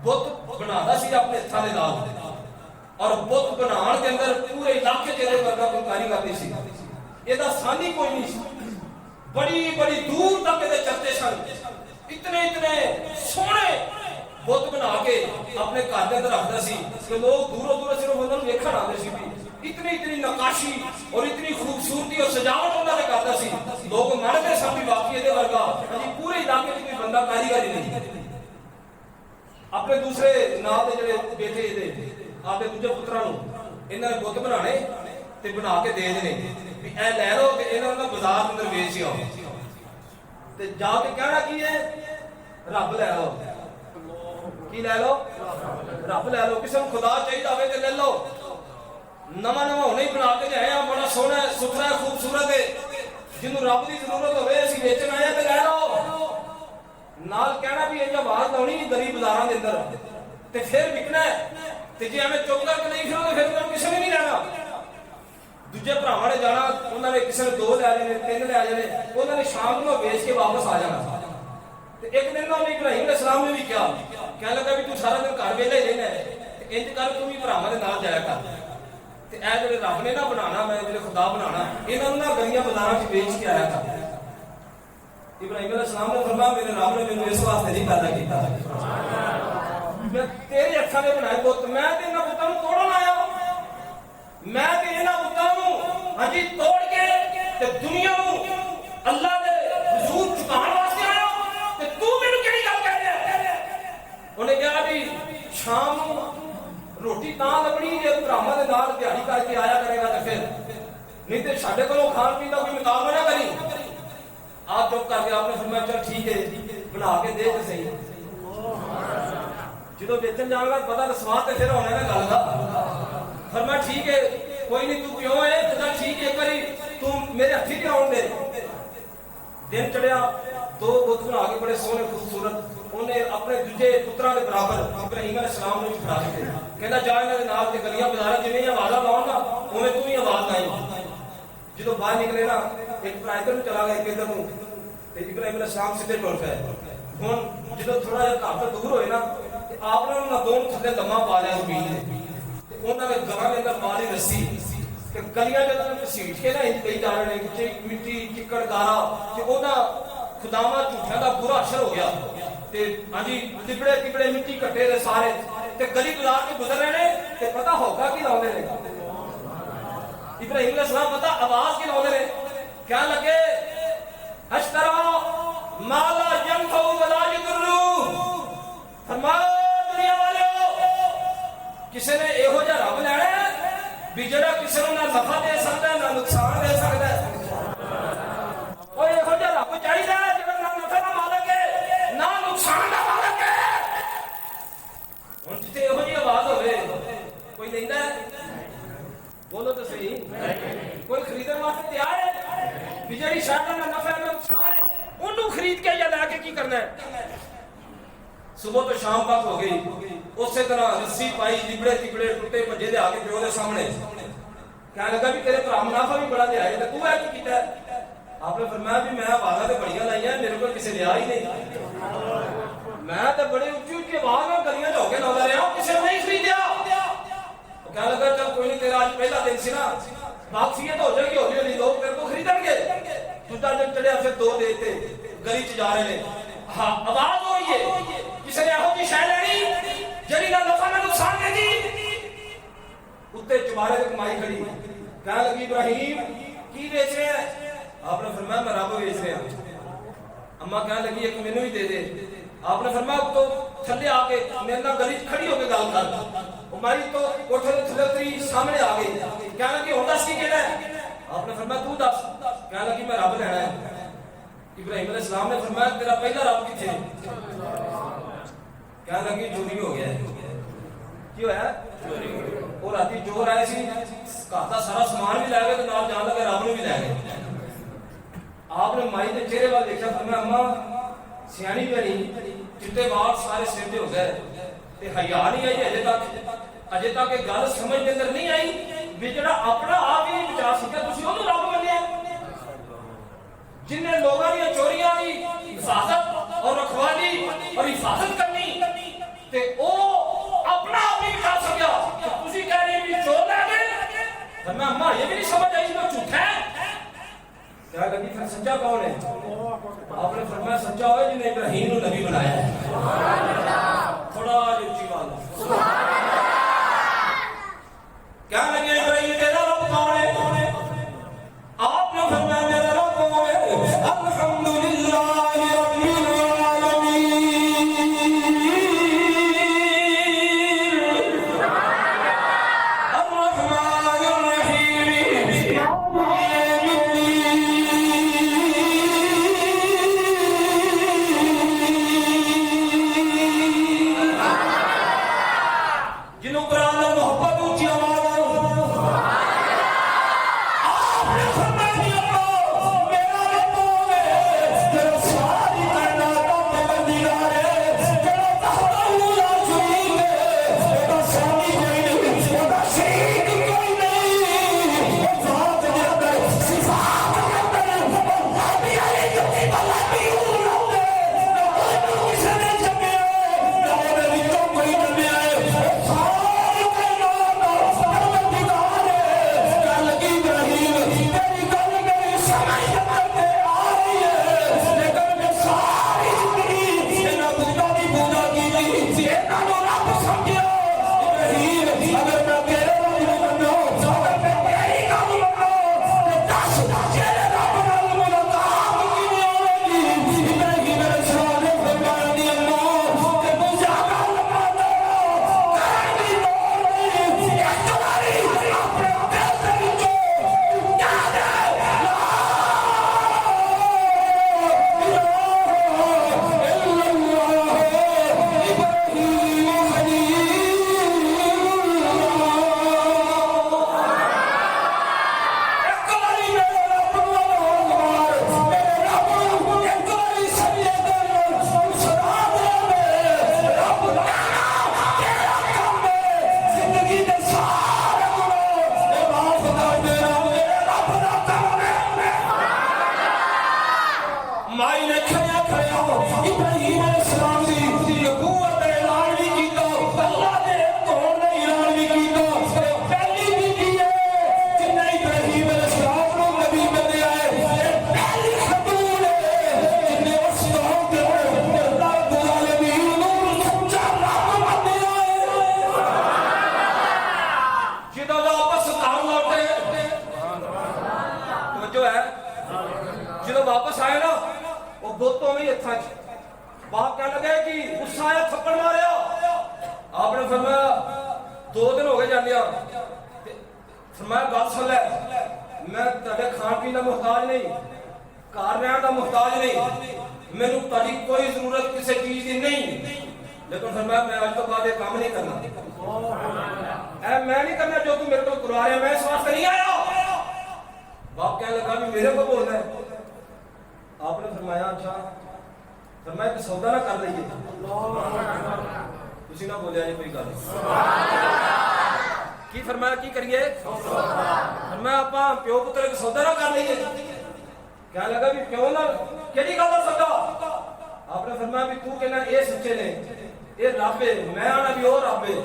बुत बनाता सी अपने हत्थां दे नाल और बुत बनाने के अंदर पूरे इलाके के वर्गा कोई कारीगर नहीं सी एदा सानी कोई नहीं सी बड़ी बड़ी दूर तक के चर्चे सन इतने इतने सोहने बुत बना के अपने घर के अंदर रखता सी कि लोग दूरों दूरों सिर्फ उन्होंने देखण आते सी भी इतनी इतनी नकाशी और इतनी खूबसूरती और सजावट उन्होंने करता सी लोग मानते सब भी बाकी ये वर्गा जी पूरे इलाके में कोई बंदा कारीगर ही नहीं अपने दूसरे नाल दे जेड़े बेटे दे आपके दूजे पुत्रां नूं इन्हां ने बुत बनाने ते बना के दे देने भी ए लै लो ते इन्हां दा बाजार अंदर बेच आओ ते जाके कहना की है रब लै लो की लै लो रब लै लो किसी खुदा चाहिए होवे ते ले लो नवा नवा हुणे बना के जाए बड़ा सोहना सुथरा खूबसूरत है जिन्हों रब की जरूरत होवे असीं वेचण आए ते लै लो नाल कहना भी इंज आवाज लाउणी गली बाजारां दे अंदर ते फिर विकना ते जे एवें चुप करके नहीं फिरोगे फिर तुहानूं किसी ने नहीं लेना दूजे भरावां ने जाना उन्होंने किसी ने दो लै लेने तीन लै जाने उन्होंने शाम को बेच के वापस आ जाना एक दिन ना इब्राहीम अलैहिस्सलाम ने भी क्या कहने लगा भी तू सारा दिन घर वेले ही रहना है इंज कर तू भी भरावां दे नाल जाया कर ते ए जेड़े रब ने ना बनाना मैं जेड़े खुदा बनाना इन्हां नूं ना गलियां बाजारां च बेच के आया कर इब्राहीम अलैहिस्सलाम ने फरमाया मेरे रब ने मैनूं इस वास्ते नहीं पैदा कीता मैं तेरे अखां दे बनाए पुत्त मैं ते इन्हां पुत्तां नूं तोड़न आया मैं ते इन्हां पुत्तां नूं हां जी तोड़ के ते दुनिया नूं अल्लाह दे हुजूर झुकाउण वास्ते आया ते तू मैनूं किहड़ी गल कह रहा उन्हें कहा भी शाम रोटी तां लभणी जे भरावां दे नाल दिहाड़ी करके आया करेगा ते फिर नहीं ते साडे कोलों खाण पीण दा कोई मुकाबला ना करी आप चुप करके आपने फरमाया चल ठीक है बना के दे ते सही जो बेचन जाएगा पता तो स्वाद तो फिर होने ना गल का फरमाया ठीक है कोई नहीं तू क्यों है तो ठीक है एक बारी तू मेरे हथी ते आउण दे दिन चढ़िया दो बुत बना के बड़े सोहने खूबसूरत उन्हें अपने दूजे पुत्रां दे बराबर इब्राहीम अलैहिस्सलाम नूं फड़ा के कहंदा जा इन्हां दे नाल ते गलियां बाजारां जिवें आवाज़ां लाउणगा उवें तू ही आवाज़ लाई जो बाहर निकले ना एक भरा इधर चला गया एक इधर नूं ते इब्राहीम अलैहिस्सलाम सीधे टुर पे हुण जो थोड़ा जिहा घर तो दूर होए ना आपने उन्होंने दोनों थले लम्मा पा लिया जमीन ते उन्होंने गला के अंदर पा ली रस्सी ते गलियां जब घसीट के ना कई जा रहे हैं मिट्टी चिकड़ गारा ते ओदा खुदावा झूठा का बुरा असर हो गया ते हाँ जी तिबड़े तिबड़े मिट्टी कट्टे दे सारे ते गली गुजार के गुजर रहे हैं ते पता होगा कि लाउंदे ने इब्राहिम अलैहिस्सलाम पता आवाज की लाउंदे ने क्या लगे अशतरा माला यंफउ वला यदुरु फरमाया दुनिया वालों किसी ने एहो जिहा रब लैना भी जेड़ा किसी नूं ना नफा दे सकदा ना नुकसान दे सकदा ओए एहो जिहा रब चाहीदा जेड़ा ना नफा दा मालिक है ना नुकसान दा मालिक है हुण जिथे एहो जी आवाज होवे कोई लैंदा बोलो तो सही कोई खरीदण वास्ते तैयार है भी जेड़ी शर्त ना नफा ना नुकसान है ओनू खरीद के या लेके की करना है सुबह तो शाम तक हो गई उसी तरह रस्सी पाई लिबड़े तिबड़े टुटे भजे दे आके प्यो दे सामने क्या लगा भी तेरे भरा मुनाफा भी बड़ा लिया है तू है की कीता आपने फरमाया भी मैं आवाज़ां ते बड़ियां लाईयां मेरे को किसी लिया ही नहीं मैं तो बड़े ऊंची ऊंची आवाज में गलियां च होके लाਉਂਦਾ ਰਿਹਾ किसी ने नहीं खरीदिया क्या लगा चल कोई नहीं तेरा आज पहला दिन सी ना वापसी तो हो जाएगी हौली हौली लोग तेरे को खरीदेंगे तुझा जब चढ़िया फिर दो देते गली च जा रहे हैं हाँ आवाज हुई है किसी ने एहो जी शै लैनी जेड़ी ना नफा ना नुकसान देगी उत्ते चुबारे ते कमाई खड़ी कहने लगी इब्राहिम की बेच रहे हैं आपने फरमाया मैं रब बेच रहा अम्मा कहने लगी एक मैनू ही दे दे आपने फरमाया तो थल्ले आके मेरे नाल गली खड़ी होके गल कर मारी तो कोठे दे थल्ले उतरी सामने आ गई कहने लगी हुण दस की कहना है आपने फरमाया तू दस कहने लगी मैं रब लेना है इब्राहिम अलैहिस्सलाम ने फरमाया तेरा पहला रब किथे कहने लगी चोरी हो गया की होया चोरी वो राती चोर आए सी घर का सारा सामान भी लै गए तो नाल जान लगे रब नूं भी लै गए आपने माई के चेहरे वाल देखा फरमाया अम्मा सियाणी बनी चिट्टे बाल सारे सिर ते हो गए ते हया नहीं आई अजे तक गल समझ के अंदर नहीं आई भी जेड़ा अपना आप ही नहीं बचा सकिया तुसीं ओनूं रब मन्निया जिन्हें लोगों की चोरियां की हिफाजत और रखवाली और हिफाजत करनी ते ओ अपना आप नहीं बचा सकिया तुसीं कह रहे भी चोर लै गए मैं अम्मा ये भी नहीं समझ आई मैं झूठा है क्या लगी फिर सच्चा कौन है आपने फरमाया सच्चा हो जिन्हें इब्राहिम को नबी बनाया है थोड़ा ऊंची बात क्या लगे इब्राहिम तेरा रब कौन है आपने फरमाया मेरा रब कौन है अल्हम्दुलिल्लाह रब्बिल सच। बाप कहने लगे कि गुस्सा आया, थप्पड़ मारिया। आपने फरमाया 2 दिन हो गए जाने, फरमाया गल सुन लै, मैं तेरे खान पीन का मुहताज नहीं, घर रहने का मुहताज नहीं, मैनू तेरी कोई जरूरत किसी चीज की नहीं, लेकिन फरमाया मैं आज तो बाद काम नहीं करना, मैं नहीं करना जो तू मेरे को करवा रहा है, मैं इस वास्ते नहीं आया। बाप कहने लगा भी मेरे को बोलना है। आपने फरमाया अच्छा, फरमाया कि सौदा ना कर लीजिए। तुसी ना बोलिया जी कोई गल की, फरमाया की करिए, फरमाया आपां प्यो पुत्र एक सौदा ना कर लीजिए। क्या लगा भी क्यों ना, केड़ी गल दा सौदा? आपने फरमाया भी तू कहना ये सच्चे ने, ये रब है, मैं आना भी ओ रब है।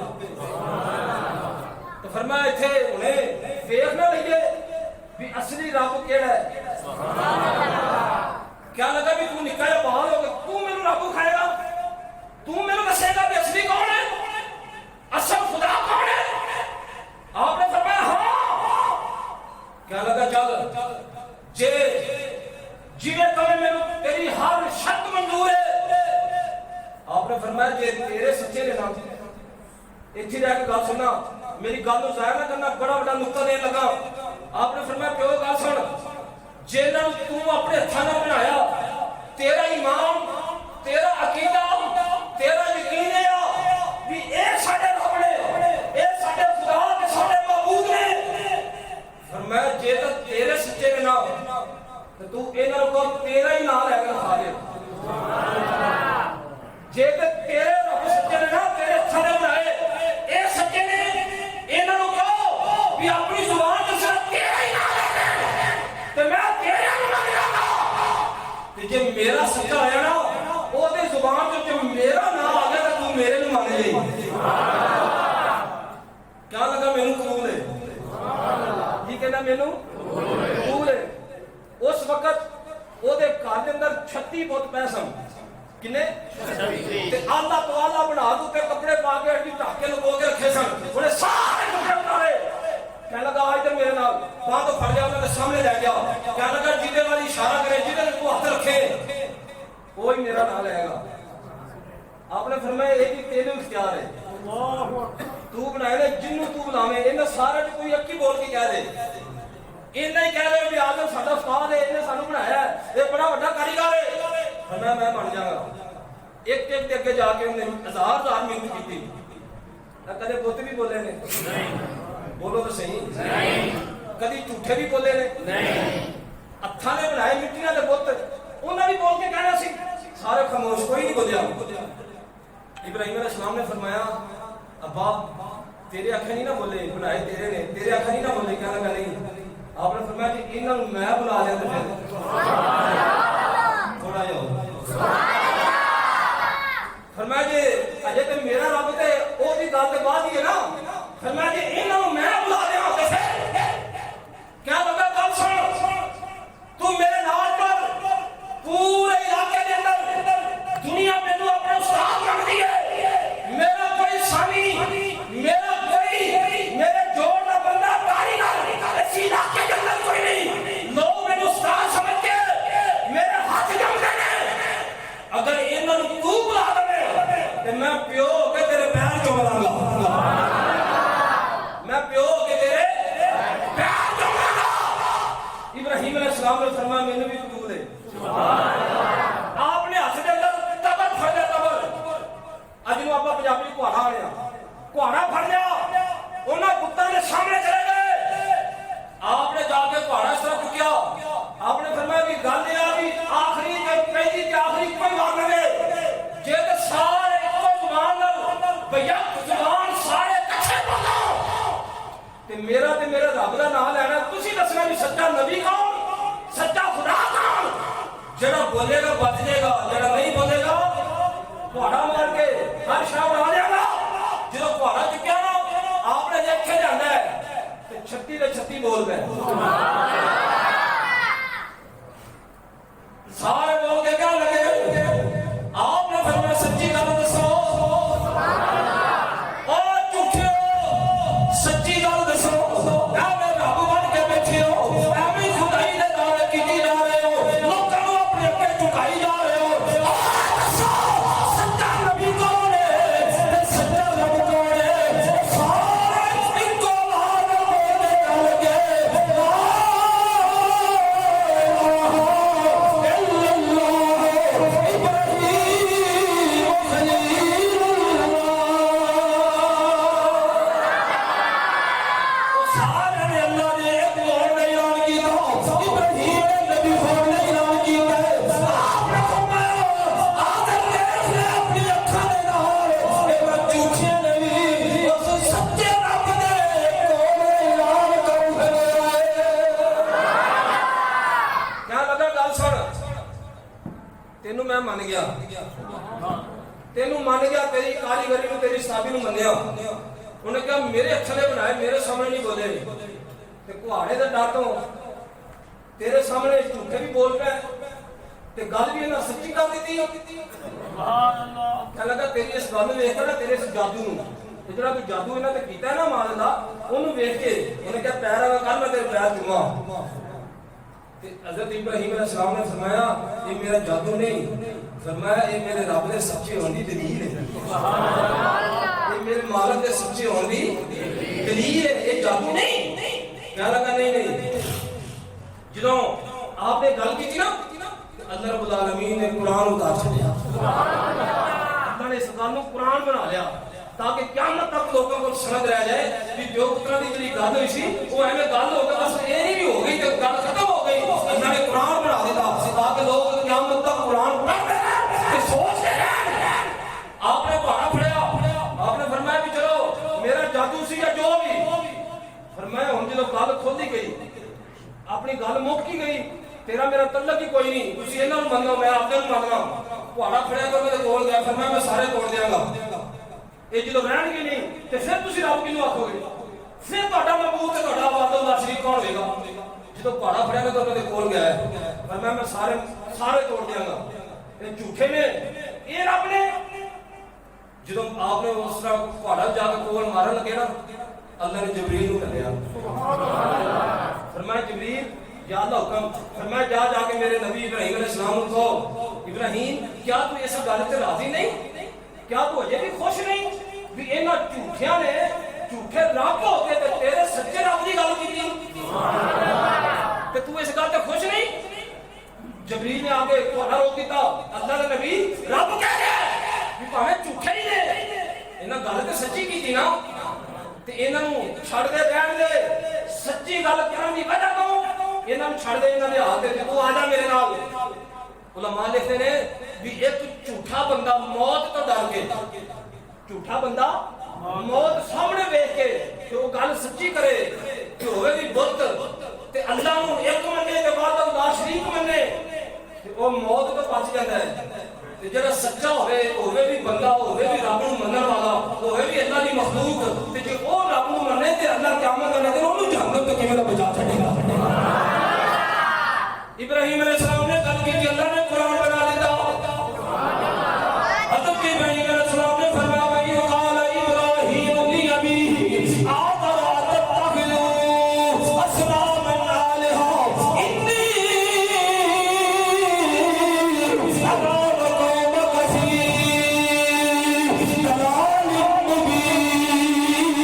तो फरमाया इथे हुणे देख ना लीजिए भी असली रब केड़ा है। क्या लगा भी तू निक्का जिहा बाल हो गया, तू मेनू रब खाएगा, तू मेनू दसेगा भी असली कौन है, असल खुदा कौन है? आपने फरमाया हाँ। क्या लगा चल जे जिवें तवें मेनू तेरी हर शर्त मंजूर है। आपने फरमाया जे तेरे सच्चे ने नाम इत्थे रह के गल सुनना, मेरी गल नूं ज़ाहिर ना करना, बड़ा बड़ा नुक्ता देन लगा। आपने फरमाया प्यो गल सुन, जिन्हां तू अपने हत्थां नाल बनाया, तेरा ईमान, तेरा अकीदा, तेरा यकीन है भी ये साडे रब ने, ये साडे खुदा ते साडे महबूब ने। फरमाया जे तां तेरे सच्चे ने नाम ते तू इन्हां को तेरा ही नाम लैके खा ले। जे ते तेरे रब सच्चे ने ना, तेरे हत्थां ने बनाए, ये सच्चे ने, इन्हां नूं कहो भी अपनी जुबान ते सिर्फ तेरा ही नाम ले ते मैं तेरे नाम लैगा। ते जे मेरा सच्चा होया ना, ओदे जुबान ते जे मेरा नाम आ गया तो तू मेरे नूं मान ले। क्या लगा मेनू कबूल है, की कहना मेनू कबूल है। उस वक्त ओदे घर दे अंदर 36 बुत पए सन, किन्ने ते आला तो आला बना दू ते कपड़े पा के अड्डी ढक के लुको के रखे सन, उन्हें सारे कपड़े उतारे। कहने लगा आज तो मेरे नाल बांह तो फड़ गया, उन्होंने सामने ले गया। कहने लगा जिदे वाली इशारा करे, जिदे को हाथ रखे वो ही मेरा नाम लेगा। आपने फरमाया एक ही तेरे इख्तियार है, तू बनाए ने जिन्नू तू बुलावे, इन्हें सारे च कोई एक ही बोल के कह दे, इन्हें ही कह दे भी आदम साडा उस्ताद है, इन्हें सानू बनाया है, ये बड़ा बड़ा कारीगर है। फरमाया मैं बन जाऊंगा। एक एक के अगे जाके उन्हें 1000 मिन्नत की। कदे बुत भी बोले ने नहीं, बोलो तो सही नहीं, कदी झूठे भी बोले ने नहीं, हत्थां ने बनाए मिट्टियां दे बुत, उन्हें भी बोल के कहना सी, सारे खामोश, कोई नहीं बोलिया। इब्राहिम अलैहिस्सलाम ने फरमाया अब्बा तेरे आखे नहीं ना बोले, बनाए तेरे ने, तेरे आखे नहीं ना बोले। क्या लगा नहीं। आपने फरमाया कि इन्हां नूं मैं बुला लिया तो थोड़ा जिहा फरमाया जी अजे तो मेरा रब ते ओदी गल ते बात ही है ना। फरमाया जी इन्हां नूं मैं बुला लिया तो क्या लगा गल सुन, तू मेरे नाल पर पूरे इलाके के अंदर दुनिया में तू अपना उस्ताद मानती है, मेरा कोई सामी, मेरा कोई मेरे जोड़ का बंदा कारीगर इस इलाके के अंदर कोई नहीं। लोग मेरे उस्ताद समझ के मेरे हाथ जमते हैं, अगर इन्हों तू बुला दे तो मैं प्यो के तेरे पैर चुमाऊंगा, मैं प्यो के तेरे पैर चुमाऊंगा। इब्राहिम अलैहिस्सलाम ने फरमाया मैंने भी कबूल है। आपने हथ के अंदर तबर फड़ लिया, तबर अज नूं आपां पंजाबी कुहाड़ा आया, कुहाड़ा फड़ लिया, उन्होंने पुत्तां के सामने चले गए। आपने जाके कुहाड़ा इस तरह चुकिया। आपने फरमाया कि गल यह भी आखिरी पहली ते आखिरी कोई बात नहीं, जे ते सारे इको जुबान नाल भैया जुबान सारे इकट्ठे बोलो ते मेरा रब दा नाम लेना। तुसीं दसना भी सच्चा नबी कौन, सच्चा खुदा कौन? जेड़ा बोलेगा बच जाएगा, जेड़ा नहीं बोलेगा कुहाड़ा मार के हर शाह बना देगा। जो कुहाड़ा चुकिया ना आपने देखे जाना है तो 36 के 36 बोल गए। सारे बोल के क्या लगे, आपने फरमाया सच्ची गल दसो, और झूठे सच्ची गल दसो। एवं रब बन के बैठे हो, एवं खुदाई दे दावे कीती जा रहे हो, लोगों को अपने अगे झुकाई जा रहे हो। मान गया, तेनू मान गया, तेरी कारीगरी नूं तेरी साबी नूं मन्निया। उन्हें कहा मेरे हत्थां ने बनाए, मेरे सामने नहीं बोले। ते कुहाड़े दे डर तो तेरे सामने झूठे भी बोल पे ते गल भी इन्हां सच्ची कर दी। सुभान अल्लाह। क्या लगा तेरी इस गल वेख के ना, तेरे इस जादू नूं, ਜਿਹੜਾ ਤੂੰ ਜਾਦੂ ਇਹਨਾਂ ਤੇ ਕੀਤਾ ਨਾ ਮਾਲ ਦਾ, ਉਹਨੂੰ ਵੇਖ ਕੇ ਉਹਨੇ ਕਿਹਾ ਪੈਰ ਆਗਾ ਕਰ, ਮੈਂ ਤੇਰੇ ਪੈਰ ਚੁੰਮਾਂ। ਤੇ हज़रत इब्राहिम अलैहिस्सलाम ने फरमाया ये मेरा जादू नहीं, फरमाया ये मेरे रब ने सच्चे होने की दलील है। सुभान अल्लाह। ये मेरे मालिक के सच्चे होने की दलील है, ये जादू नहीं। क्या लगा नहीं। जो आपने गल की थी ना, अल्लाह रब्बुल आलमीन ने कुरान उतार छड़िया। अल्लाह ने इस गल को कुरान बना लिया ताकि क़यामत तक लोगों को समझ रह जाए कि जो पुत्रा की जी गल हुई सी वो एवें गल हो गई, बस ये नहीं भी हो गई तो गल खत्म हो गई। अल्लाह ने कुरान बना दिया ताकि लोग क़यामत तक कुरान पढ़ते रहें, सोचते रहें। आपने पहाड़ा फड़िया, आपने फरमाया कि चलो मेरा जादू सी या जो भी, फरमाया हुण जो गल खोली गई, अपनी गल मुक्की गई, तेरा मेरा तल्लक ही कोई नहीं, तुसीं इन्हां नूं मन्नो, मैं आपदे नूं मन्नना। पहाड़ा फड़िया तो मेरे कोल गया, फरमाया मैं सारे तोड़ देंगा। ये जो रहणगे नहीं तो फिर तुसीं रब किहनूं आखोगे, फिर तुहाडा महबूब ते तुहाडा वादा शरीक कौन होएगा। जो पहाड़ा फड़िया तो मेरे कोल गया है, फरमाया मैं सारे तोड़ देंगा। ये झूठे ने, ये रब ने। जो आपने उस तरह पहाड़ा जाके कोल मारन लगे ना, अल्लाह ने जबरील नूं कहा, फरमाया जबरील या अल्लाह हुक्म, फरमाया जा जाके मेरे नबी इब्राहिम अलैहिस्सलाम को कहो, इब्राहिम क्या तू इस गल ते राजी नहीं, क्या तू अजे भी खुश नहीं भी इन्हां झूठियां ने झूठे रब हो के ते तेरे सच्चे रब की गल कीती। ते तू इस गल ते खुश नहीं। जबरील ने आके कोहरा रोक दिता, अल्लाह दे नबी रब कह रहा है भी भावें झूठे ही ने, इन्हां गल ते सच्ची कीती ना, ते इन्हां नूं छड़ दे, रहण दे। सच्ची गल करन दी वजह तो इन्हां नूं छड़ दे, इन्हां दे हाथ ते तू आ जा मेरे नाल। उलमा लिखते ने भी एक झूठा बंदा मौत तो डर के, झूठा बंदा मौत सामने देख के कि वो गल सच्ची करे कि होवे भी बुत ते अल्लाह नूं एक मन्ने ते बाद अल्लाह शरीक मन्ने ते वो मौत तो बच जाता है। ते जेड़ा सच्चा होवे भी बंदा, होवे भी रब नूं मनण वाला, होवे भी अल्लाह दी मखलूक, ते जे वो रब नूं मन्ने ते अल्लाह क़यामत दे दिन ओनूं जहन्नम तो किवें दा बचा छड़ेगा। इब्राहिम अलैहिस्सलाम ने गल की, अल्लाह ने कुरान बना दिया। हज़रत इब्राहिम अलैहिस्सलाम ने फरमाया भाई क़ाल इब्राहिम ली अबीही आतर अततखिज़ु असनामन आलिहा इन्नी अराक कौमक फी ज़लालिम मुबीन।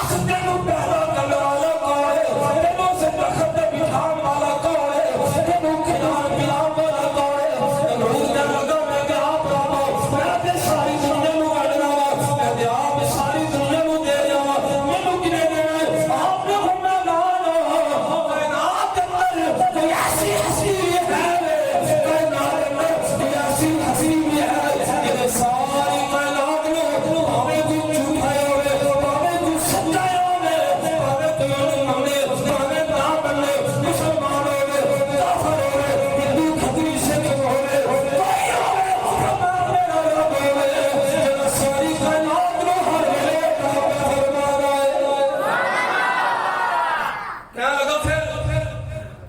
दस तेनू पैदा करने वाला कौन है, तेनू से तखत ते बिठाने वाला कौन है, तेनू खिलाने पिलाने वाला कौन है। नमरूद ने लगा मैं क्या प्रभु मैं ते सारी दुनिया नू अड़ना मैं ते आप सारी दुनिया नू दे जावा मैनू किने देना आपने फरमाया ना कायनात अंदर कोई ऐसी हसीन है कायनात अंदर कोई ऐसी हसीन है कि सारी कायनात नू हमें कोई झूठाया होवे हमें कोई सच्चाया होवे हमें कोई हमने हमें ना बनने मुसलमान होवे काफिर होवे हिंदू खत्री सिख होवे कोई होवे हमारे रब होवे जो सारी कायनात नू हर वेले फरमा रहा है। क्या लगा फिर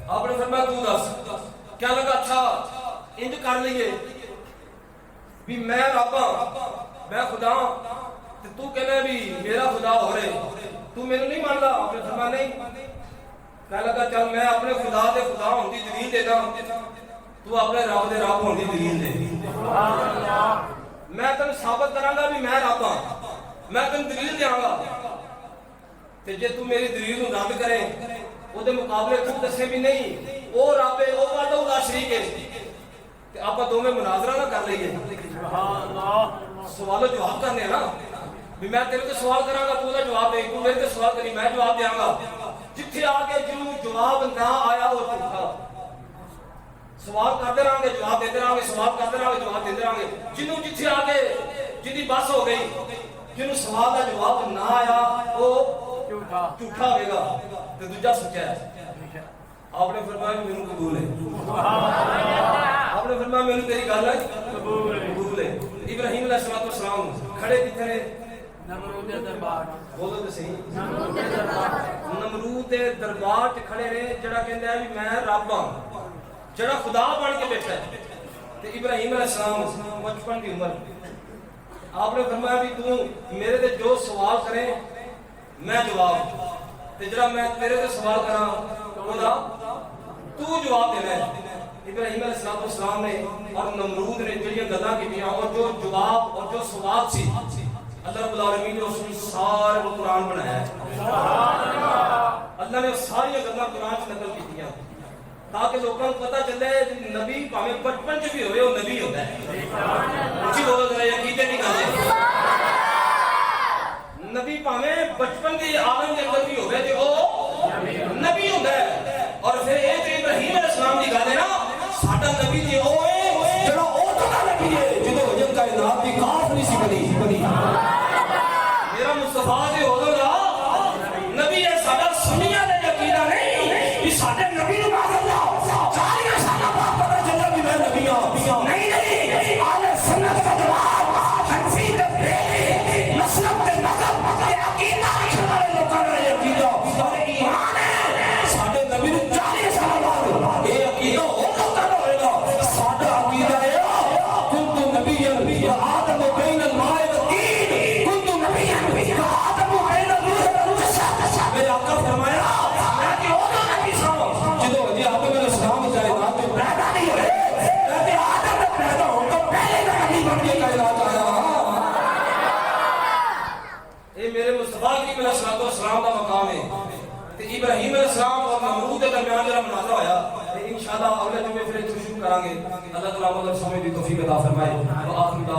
आपने फरमाया तू दस क्या लगा। अच्छा इंज कर लिए भी मैं रब हां मैं खुदा ते तू कहना भी मेरा खुदा हो रे तू मेनू नहीं मानदा। आपने फरमाया नहीं। क्या लगा चल मैं अपने खुदा दे खुदा होने दी दलील देदा तू अपने रब दे रब होने दी दलील दे। मैं तेन साबित करांगा भी मैं रब हां मैं तेन दलील देंगा ते जे तू मेरी दलील नू रद्द करे ਉਹਦੇ ਮੁਕਾਬਲੇ ਤੂੰ ਦੱਸੇ ਵੀ ਨਹੀਂ ਉਹ ਰੱਬ ਹੈ ਉਹ ਵਾਲਾ ਉਹਦਾ ਸ਼ਰੀਕ ਹੈ ਤੇ ਆਪਾਂ ਦੋਵੇਂ ਮੁਨਾਜ਼ਰਾ ਨਾ ਕਰ ਲਈਏ। ਸੁਭਾਨ ਅੱਲਾਹ ਸਵਾਲੋ ਜਵਾਬ ਕਰਨੇ ਨਾ ਵੀ ਮੈਂ ਤੇਰੇ ਤੋਂ ਸਵਾਲ ਕਰਾਂਗਾ ਤੂੰ ਉਹਦਾ ਜਵਾਬ ਦੇ ਤੂੰ ਮੇਰੇ ਤੋਂ ਸਵਾਲ ਕਰੀ ਮੈਂ ਜਵਾਬ ਦੇਵਾਂਗਾ। ਜਿੱਥੇ ਆ ਕੇ ਜਿਹਨੂੰ ਜਵਾਬ ਨਾ ਆਇਆ ਉਹ ਝੂਠਾ ਸਵਾਲ ਕਰਦੇ ਰਹਾਂਗੇ ਜਵਾਬ ਦਿੰਦੇ ਰਹਾਂਗੇ ਸਵਾਲ ਕਰਦੇ ਰਹਾਂਗੇ ਜਵਾਬ ਦਿੰਦੇ ਰਹਾਂਗੇ। ਜਿਹਨੂੰ ਜਿੱਥੇ ਆ ਕੇ ਜਿਹਦੀ ਬਸ ਹੋ ਗਈ ਜਿਹਨੂੰ ਸਵਾਲ ਦਾ ਜਵਾਬ ਨਾ ਆਇਆ ਉਹ झूठा होगा तो दूजा सच्चा है। आपने फरमाया मेनू कबूल है आपने फरमाया मेनू तेरी गल है कबूल है। इब्राहिम अलैहिस्सलाम खड़े किथे ने नमरूद दे दरबार बोलो तो सही नमरूद दे दरबार च खड़े ने जेड़ा कहंदा है भी मैं रब हां जेड़ा खुदा बन के बैठा है ते इब्राहिम अलैहिस्सलाम बचपन की उम्र आपने फरमाया भी तू मेरे ते जो सवाल करे मैं जवाब ते जरा मैं तेरे से सवाल करा ओदा तू जवाब देना है। इब्राहिम अलैहिस्सलाम ने और नमरूद ने जो गल्लां कीतियां और जो जवाब और जो सवाल सी अल्लाह रब्बुल आलमीन ने उसने सारा कुरान बनाया है। सुभान अल्लाह अल्लाह ने सारी गल्लां कुरान च नकल कीतियां ताकि लोगों को पता चले नबी भावें बचपन च भी होवे वो नबी होता है। उची बोलो जरा यकीन की गल है नबी भावें बचपन के आलम के अंदर भी होवे ते ओ नबी होता है। और फिर ये तो इब्राहिम अलैहिस्सलाम की गल है ना साडा नबी ते ओ है जेड़ा ओ तो नबी है जिदे वजह कायनात दी काफ नहीं सी बनी मेरा मुस्तफा ते होगा नबी है साडा सुनिया दा यकीन नहीं कि साडे नबी नु मारदा सारियां साडा बाप पता चला कि मैं नबी हां नहीं आले सुन्नत का जवाब हनफी दे बेली मसलब दे मजहब ये अकीदा हमारे लोकां दा यकीन और ईमान है साडे नबी नु 40 साल बाद ये अकीदा होगा कब होएगा साडा अकीदा है कुंतु नबिय्यन व आदम बैन अल-मा'i व-तीन कुंतु नबिय्यन व आदम बैन रूह व-जसद मेरे आका फरमाया मैं कि ओदा नबी सां जिदो जी आदम अलैहिस्सलाम कायनात में पैदा नहीं हुए मैं आदम ने पैदा होकर पहले का नबी बन के कायनात आया। ये मेरे मुस्तफा की अलैहिस्सलाम का मकाम है ते इब्राहिम अलैहिस्सलाम और नमरूद के दरमियान जरा मुनाज़रा होया ते इंशाअल्लाह अगले जुमे फिर शुरू करांगे। अल्लाह तआला मदद समझ दी तौफीक अता फरमाए।